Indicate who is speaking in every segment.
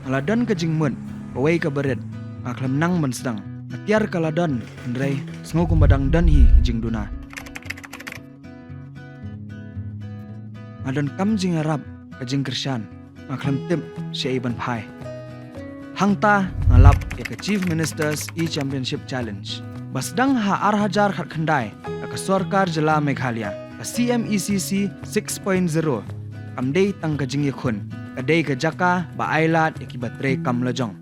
Speaker 1: Aladon ke jingmun, away ke bered, aklam nang mensedang. Atiar kaladon, Andrei, sengokum badang dan hi jing duna. Adon kam jing Arab, ke jing Krisyan, aklam tip si Iban Pai. Hangta ngalap ya ke Chief Minister's E-Championship Challenge. Basdang ha arhajar khat khandai, ke Sorkar Jela Meghalaya, ke CMECC 6.0, kamdei tang ke jing yakun, kadai ke Jaka ba Ailad ya ki batre kam Lajong.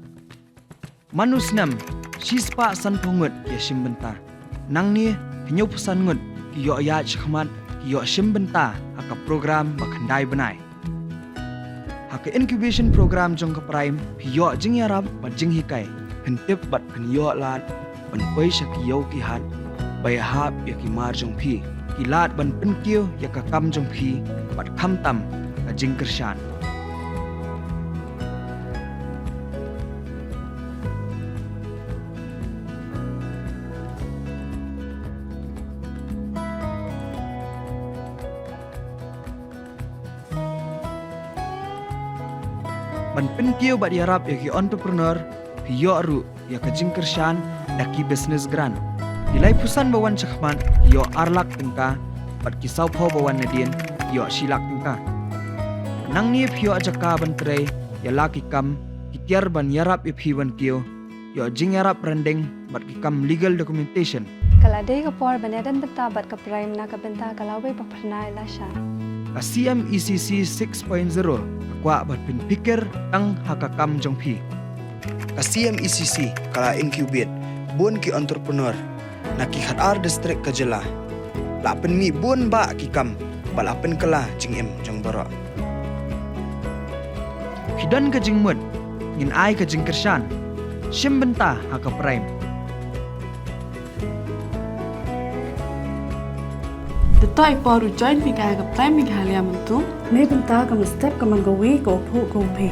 Speaker 1: Manusnam, sispa san pungut ya shimbenta. Nang ni hinyo pesan ngut ki yo ya chkhmat ki yo shimbenta aka program ba khandai banai. Haka incubation program jong ke prime hiyo jing yarab bat jing hikai hentip bat penyo lat ban poi shakiyo ki hat bay hap ya ki mar jong phi ki lat ban penkio ya ka kam jong phi bat kham tam ka jing Krisyan. Ban penkio bat yarab ya ki entrepreneur hiyo aru ya ka jing Krisyan da ki business gran. Ilai pusan bawan chakhman yo arlak tingka bat ki saupo bawan nadien yo silak tingka. Nang ni hiyo Jaka ban tre ya laki kam ki tiar ban yarab ya phi ban kio yo jing yarab rendeng bat ki kam legal documentation.
Speaker 2: Kaladai ka por banadan benta bat ka prime na ka benta kalawe paparna ilasha.
Speaker 1: Ka CMECC 6.0 kwa bat pin pikir tang hakakam jong phi. Ka CMECC kala incubate bun ki entrepreneur na ki khatar district ka jela. La pen mi bun ba ki kam bala pen kala jing em jong bara. Hidan ka jing mut ngin ai ka jing Krisyan. Shim benta haka prime.
Speaker 3: Toy poru join Meghalaya ka prime Meghalaya mantu.
Speaker 4: May benta ka step ka manggawi ko po ko pay.